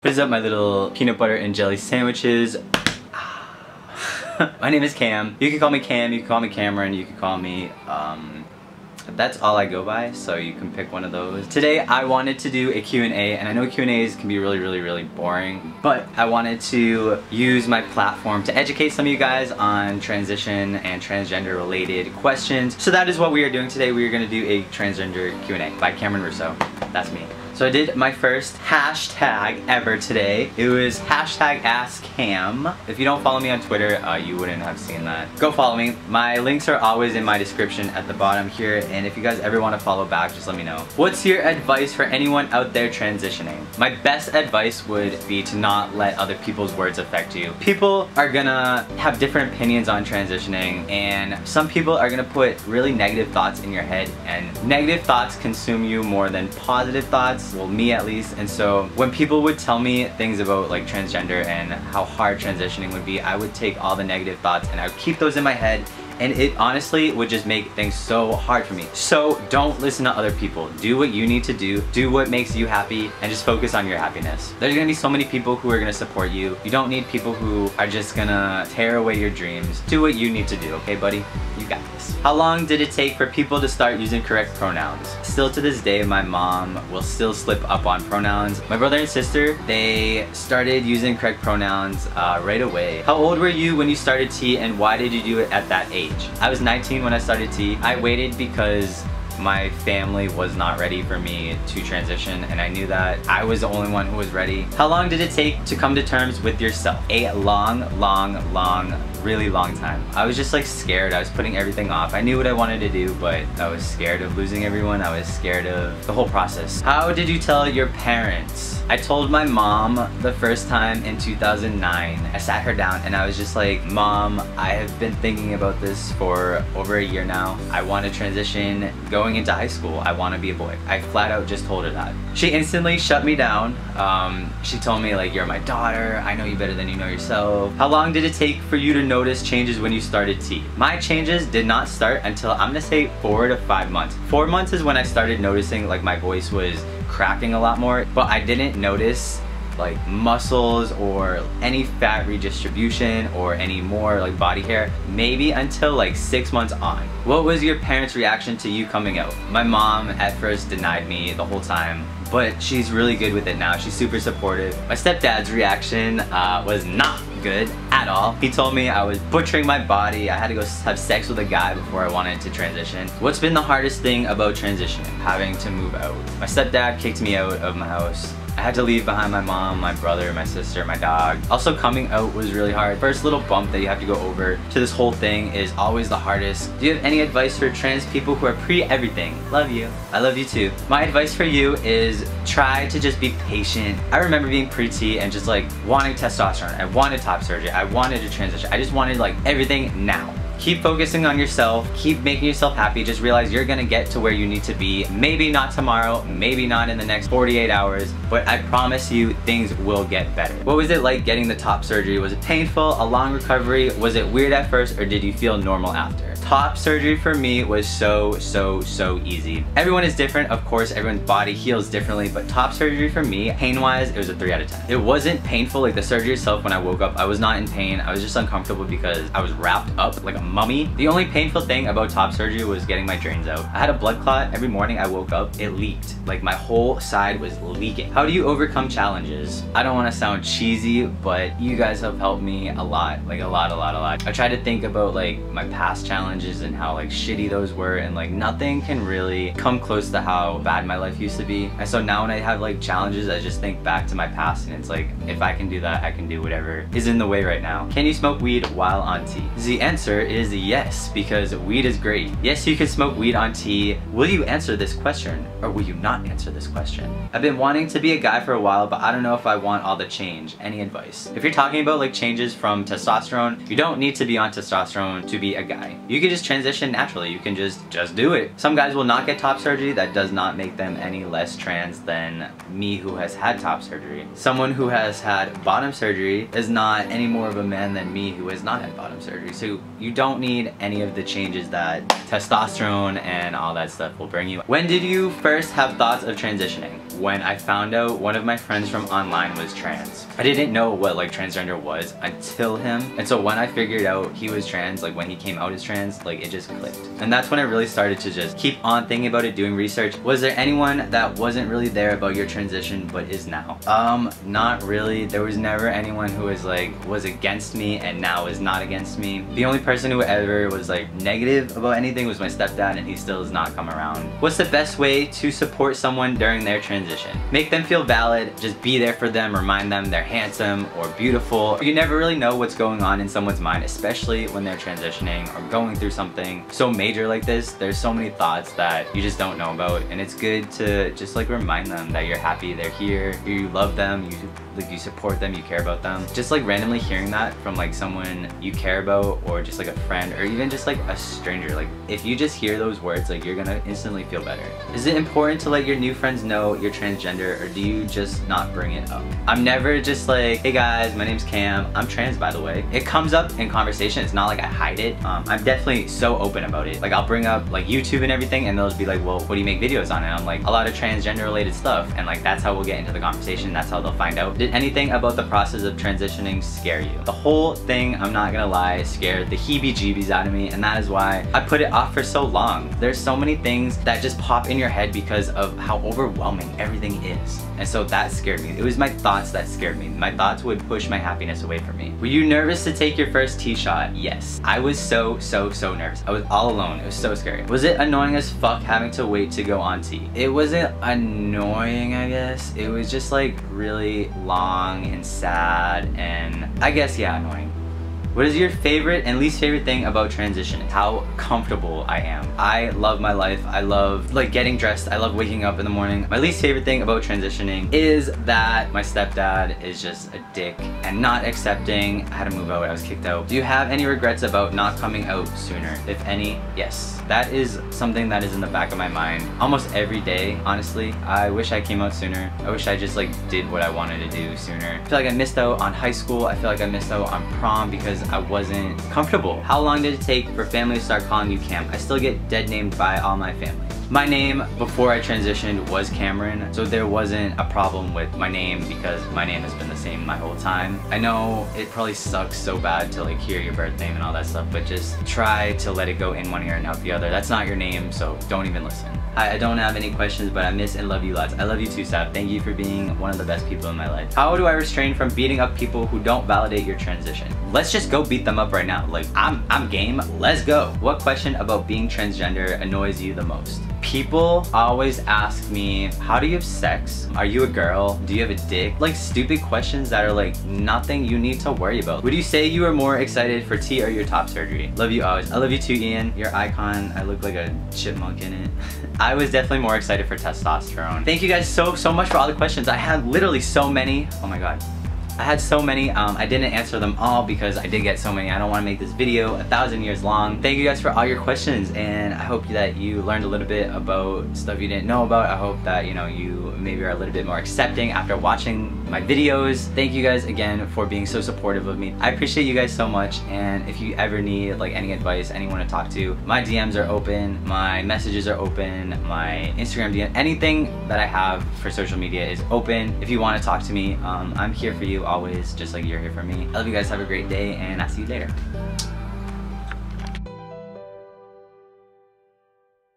What is up, my little peanut butter and jelly sandwiches? My name is Cam. You can call me Cam, you can call me Cameron, you can call me, that's all I go by, so you can pick one of those. Today I wanted to do a Q&A, and I know Q&As can be really boring, but I wanted to use my platform to educate some of you guys on transition and transgender related questions. So that is what we are doing today. We are going to do a transgender Q&A by Cameron Russo. That's me. So I did my first hashtag ever today. It was hashtag AskCam. If you don't follow me on Twitter, you wouldn't have seen that. Go follow me. My links are always in my description at the bottom here, and if you guys ever want to follow back, just let me know. What's your advice for anyone out there transitioning? My best advice would be to not let other people's words affect you. People are gonna have different opinions on transitioning, and some people are gonna put really negative thoughts in your head, and negative thoughts consume you more than positive thoughts. Well, me at least. And so when people would tell me things about like transgender and how hard transitioning would be, I would take all the negative thoughts and I would keep those in my head, and it honestly would just make things so hard for me. So don't listen to other people. Do what you need to do what makes you happy, and just focus on your happiness. There's gonna be so many people who are gonna support you. You don't need people who are just gonna tear away your dreams. Do what you need to do, okay buddy? You got this. How long did it take for people to start using correct pronouns? Still to this day, my mom will still slip up on pronouns. My brother and sister, they started using correct pronouns right away. How old were you when you started T, and why did you do it at that age? I was 19 when I started T. I waited because my family was not ready for me to transition, and I knew that I was the only one who was ready. How long did it take to come to terms with yourself? A really long time. I was just like scared. I was putting everything off. I knew what I wanted to do, but I was scared of losing everyone. I was scared of the whole process. How did you tell your parents? I told my mom the first time in 2009. I sat her down and I was just like, Mom, I have been thinking about this for over a year now. I want to transition going into high school. I want to be a boy. I flat out just told her that. She instantly shut me down. She told me like, you're my daughter. I know you better than you know yourself. How long did it take for you to notice changes when you started T? My changes did not start until, I'm gonna say, 4 to 5 months. 4 months is when I started noticing like my voice was cracking a lot more, but I didn't notice like muscles or any fat redistribution or any more like body hair, maybe until like 6 months on. What was your parents' reaction to you coming out? My mom at first denied me the whole time, but she's really good with it now. She's super supportive. My stepdad's reaction was not good at all. He told me I was butchering my body. I had to go have sex with a guy before I wanted to transition. What's been the hardest thing about transitioning? Having to move out. My stepdad kicked me out of my house. I had to leave behind my mom, my brother, my sister, my dog. Also, coming out was really hard. First little bump that you have to go over to this whole thing is always the hardest. Do you have any advice for trans people who are pre-everything? Love you. I love you too. My advice for you is try to just be patient. I remember being pre-T and just like wanting testosterone. I wanted top surgery. I wanted to transition. I just wanted like everything now. Keep focusing on yourself, keep making yourself happy. Just realize you're gonna get to where you need to be. Maybe not tomorrow, maybe not in the next 48 hours, but I promise you things will get better. What was it like getting the top surgery? Was it painful, a long recovery? Was it weird at first, or did you feel normal after? Top surgery for me was so easy. Everyone is different, of course, everyone's body heals differently, but top surgery for me, pain-wise, it was a 3 out of 10. It wasn't painful, like the surgery itself when I woke up, I was not in pain. I was just uncomfortable because I was wrapped up like a mummy. The only painful thing about top surgery was getting my drains out. I had a blood clot every morning I woke up, it leaked. Like my whole side was leaking. How do you overcome challenges? I don't want to sound cheesy, but you guys have helped me a lot, like a lot. I try to think about like my past challenges and how like shitty those were, and like nothing can really come close to how bad my life used to be. And so now when I have like challenges, I just think back to my past, and it's like, if I can do that, I can do whatever is in the way right now. Can you smoke weed while on T? The answer is yes, because weed is great. Yes, you can smoke weed on T. Will you answer this question, or will you not answer this question? I've been wanting to be a guy for a while, but I don't know if I want all the change. Any advice? If you're talking about like changes from testosterone, you don't need to be on testosterone to be a guy. You can just transition naturally. You can just do it. Some guys will not get top surgery. That does not make them any less trans than me, who has had top surgery. Someone who has had bottom surgery is not any more of a man than me, who has not had bottom surgery. So you don't don't need any of the changes that testosterone and all that stuff will bring you. When did you first have thoughts of transitioning? When I found out one of my friends from online was trans. I didn't know what like transgender was until him, and so when I figured out he was trans, like when he came out as trans, like it just clicked. And that's when I really started to just keep on thinking about it, doing research. Was there anyone that wasn't really there about your transition but is now? Not really. There was never anyone who was against me and now is not against me. The only person who ever was like negative about anything was my stepdad, and he still has not come around. What's the best way to support someone during their transition? Make them feel valid, just be there for them, remind them they're handsome or beautiful. You never really know what's going on in someone's mind, especially when they're transitioning or going through something so major like this. There's so many thoughts that you just don't know about, and it's good to just like remind them that you're happy they're here, you love them, you support them, you care about them. Just like randomly hearing that from like someone you care about, or just like a friend, or even just like a stranger, like if you just hear those words, like you're gonna instantly feel better. Is it important to let your new friends know you're transgender, or do you just not bring it up? I'm never just like, hey guys, my name's Cam, I'm trans by the way. It comes up in conversation, it's not like I hide it. I'm definitely so open about it. Like I'll bring up like YouTube and everything, and they'll just be like, well, what do you make videos on? And I'm like, a lot of transgender related stuff, and like that's how we'll get into the conversation, that's how they'll find out. Did anything about the process of transitioning scare you? The whole thing, I'm not gonna lie, scared the heebie-jeebies out of me, and that is why I put it off for so long. There's so many things that just pop in your head because of how overwhelming everything is, and so that scared me. It was my thoughts that scared me. My thoughts would push my happiness away from me. Were you nervous to take your first T-shot? Yes. I was so nervous. I was all alone. It was so scary. Was it annoying as fuck having to wait to go on T? It wasn't annoying, I guess. It was just like really long and sad, and I guess, yeah, annoying. What is your favorite and least favorite thing about transitioning? How comfortable I am. I love my life. I love like getting dressed. I love waking up in the morning. My least favorite thing about transitioning is that my stepdad is just a dick and not accepting. I had to move out. I was kicked out. Do you have any regrets about not coming out sooner? If any, yes. That is something that is in the back of my mind almost every day, honestly. I wish I came out sooner. I wish I just like did what I wanted to do sooner. I feel like I missed out on high school. I feel like I missed out on prom because I wasn't comfortable. How long did it take for family to start calling you Cam? I still get dead named by all my family. My name before I transitioned was Cameron, so there wasn't a problem with my name because my name has been the same my whole time. I know it probably sucks so bad to like hear your birth name and all that stuff, but just try to let it go in one ear and out the other. That's not your name, so don't even listen. I don't have any questions, but I miss and love you lots. I love you too, Sab. Thank you for being one of the best people in my life. How do I restrain from beating up people who don't validate your transition? Let's just go beat them up right now. Like, I'm game. Let's go. What question about being transgender annoys you the most? People always ask me, how do you have sex? Are you a girl? Do you have a dick? Like stupid questions that are like nothing you need to worry about. Would you say you are more excited for T or your top surgery? Love you always. I love you too, Ian. Your icon. I look like a chipmunk in it. I was definitely more excited for testosterone. Thank you guys so much for all the questions. I had literally so many. Oh my god. I had so many. I didn't answer them all because I did get so many. I don't want to make this video 1,000 years long. Thank you guys for all your questions, and I hope that you learned a little bit about stuff you didn't know about. I hope that, you know, you maybe are a little bit more accepting after watching my videos. Thank you guys again for being so supportive of me. I appreciate you guys so much, and if you ever need like any advice, anyone to talk to, my DMs are open, my messages are open, my Instagram DM, anything that I have for social media is open. If you want to talk to me, I'm here for you always, just like you're here for me. I love you guys. Have a great day, and I'll see you later.